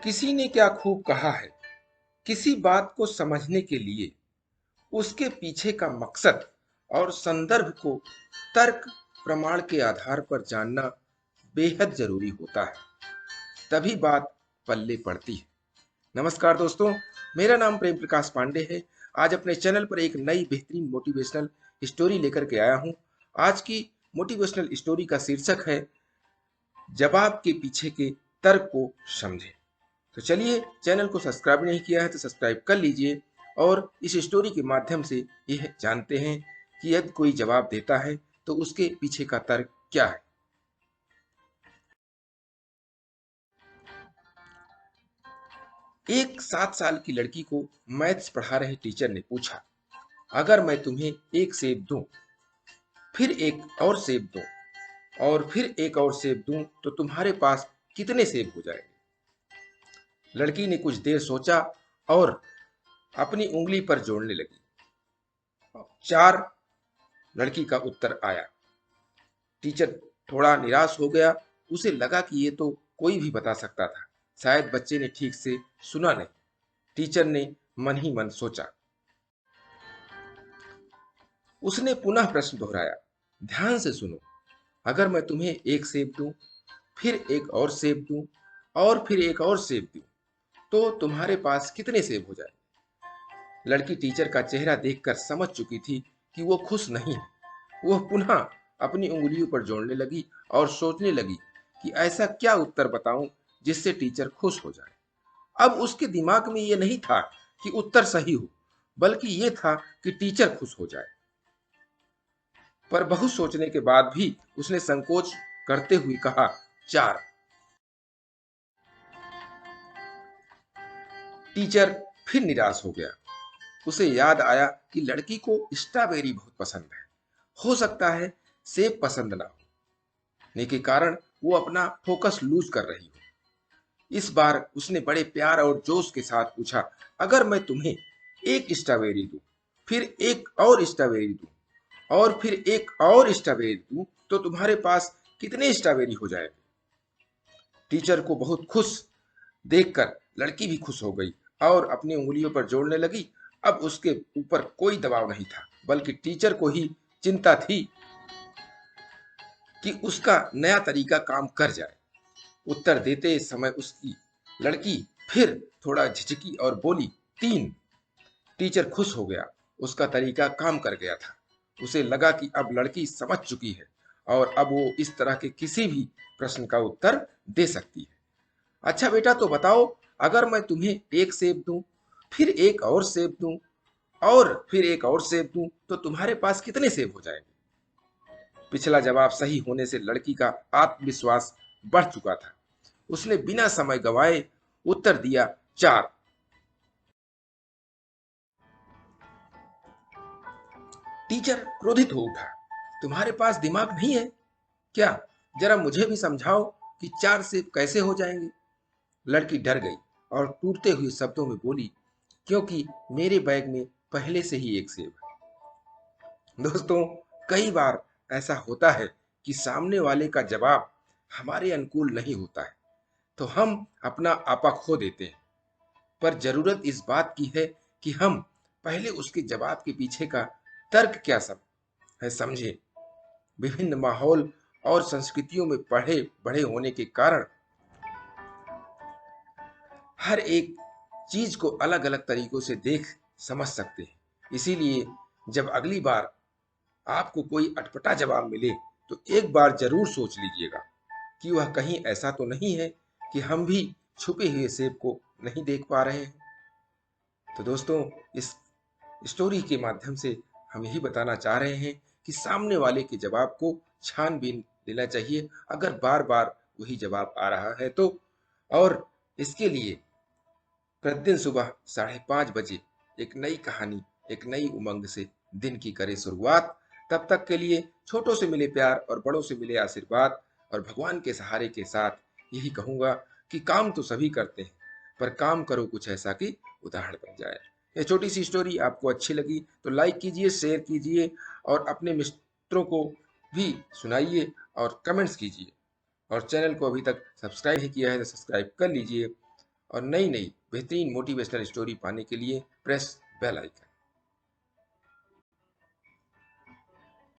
किसी ने क्या खूब कहा है, किसी बात को समझने के लिए उसके पीछे का मकसद और संदर्भ को तर्क प्रमाण के आधार पर जानना बेहद जरूरी होता है। तभी बात पल्ले पड़ती है। नमस्कार दोस्तों, मेरा नाम प्रेम प्रकाश पांडे है। आज अपने चैनल पर एक नई बेहतरीन मोटिवेशनल स्टोरी लेकर के आया हूं। आज की मोटिवेशनल स्टोरी का शीर्षक है जवाब के पीछे के तर्क को समझें। तो चलिए, चैनल को सब्सक्राइब नहीं किया है तो सब्सक्राइब कर लीजिए और इस स्टोरी के माध्यम से यह जानते हैं कि यदि कोई जवाब देता है तो उसके पीछे का तर्क क्या है। एक 7 साल की लड़की को मैथ्स पढ़ा रहे टीचर ने पूछा, अगर मैं तुम्हें एक सेब दूं, फिर एक और सेब दूं और फिर एक और सेब दूं तो तुम्हारे पास कितने सेब हो जाएंगे? लड़की ने कुछ देर सोचा और अपनी उंगली पर जोड़ने लगी। 4 लड़की का उत्तर आया। टीचर थोड़ा निराश हो गया। उसे लगा कि ये तो कोई भी बता सकता था, शायद बच्चे ने ठीक से सुना नहीं। टीचर ने मन ही मन सोचा। उसने पुनः प्रश्न दोहराया, ध्यान से सुनो, अगर मैं तुम्हें एक सेब दूं, फिर एक और सेब दूं और फिर एक और सेब दूं तो तुम्हारे पास कितने सेब हो जाए? लड़की टीचर का चेहरा देखकर समझ चुकी थी कि वो खुश नहीं है। वह पुनः अपनी उंगलियों पर जोड़ने लगी और सोचने लगी कि ऐसा क्या उत्तर बताऊं जिससे टीचर खुश हो जाए। अब उसके दिमाग में यह नहीं था कि उत्तर सही हो, बल्कि यह था कि टीचर खुश हो जाए। पर बहुत सोचने के बाद भी उसने संकोच करते हुए कहा, 4। टीचर फिर निराश हो गया। उसे याद आया कि लड़की को स्ट्रॉबेरी बहुत पसंद है। हो सकता है सेब पसंद ना होने के कारण वो अपना फोकस लूज कर रही हो। इस बार उसने बड़े प्यार और जोश के साथ पूछा, अगर मैं तुम्हें एक स्ट्रॉबेरी दूं, फिर एक और स्ट्रॉबेरी दूं और फिर एक और स्ट्रॉबेरी दूं तो तुम्हारे पास कितने स्ट्रॉबेरी हो जाएंगे? टीचर को बहुत खुश देखकर लड़की भी खुश हो गई और अपनी उंगलियों पर जोड़ने लगी। अब उसके ऊपर कोई दबाव नहीं था, बल्कि टीचर को ही चिंता थी कि उसका नया तरीका काम कर जाए। उत्तर देते समय उसकी लड़की फिर थोड़ा झिझकी और बोली, 3। टीचर खुश हो गया। उसका तरीका काम कर गया था। उसे लगा कि अब लड़की समझ चुकी है और अब वो इस तरह के किसी भी प्रश्न का उत्तर दे सकती है। अच्छा बेटा, तो बताओ, अगर मैं तुम्हें एक सेब दूं, फिर एक और सेब दूं और फिर एक और सेब दूं तो तुम्हारे पास कितने सेब हो जाएंगे? पिछला जवाब सही होने से लड़की का आत्मविश्वास बढ़ चुका था। उसने बिना समय गवाए उत्तर दिया, 4। टीचर क्रोधित हो उठा, तुम्हारे पास दिमाग नहीं है क्या? जरा मुझे भी समझाओ कि 4 सेब कैसे हो जाएंगे? लड़की डर गई और टूटते हुए शब्दों में बोली, क्योंकि मेरे बैग में पहले से ही एक सेब है। दोस्तों, कई बार ऐसा होता है कि सामने वाले का जवाब हमारे अनुकूल नहीं होता है, तो हम अपना आपा खो देते हैं। पर जरूरत इस बात की है कि हम पहले उसके जवाब के पीछे का तर्क क्या सब है समझे। विभिन्न माहौल और संस्कृतियों में पढ़े बढ़े होने के कारण हर एक चीज को अलग अलग तरीकों से देख समझ सकते हैं। इसीलिए जब अगली बार आपको कोई अटपटा जवाब मिले तो एक बार जरूर सोच लीजिएगा कि वह कहीं ऐसा तो नहीं है कि हम भी छुपे हुए सेब को नहीं देख पा रहे हैं। तो दोस्तों, इस स्टोरी के माध्यम से हम यही बताना चाह रहे हैं कि सामने वाले के जवाब को छानबीन लेना चाहिए, अगर बार बार वही जवाब आ रहा है तो। और इसके लिए प्रतिदिन सुबह 5:30 बजे एक नई कहानी, एक नई उमंग से दिन की करे शुरुआत। तब तक के लिए छोटों से मिले प्यार और बड़ों से मिले आशीर्वाद और भगवान के सहारे के साथ यही कहूंगा कि काम तो सभी करते हैं, पर काम करो कुछ ऐसा कि उदाहरण बन जाए। ये छोटी सी स्टोरी आपको अच्छी लगी तो लाइक कीजिए, शेयर कीजिए और अपने मित्रों को भी सुनाइए और कमेंट्स कीजिए। और चैनल को अभी तक सब्सक्राइब नहीं किया है तो सब्सक्राइब कर लीजिए और नई नई बेहतरीन मोटिवेशनल स्टोरी पाने के लिए प्रेस बेल आइकन।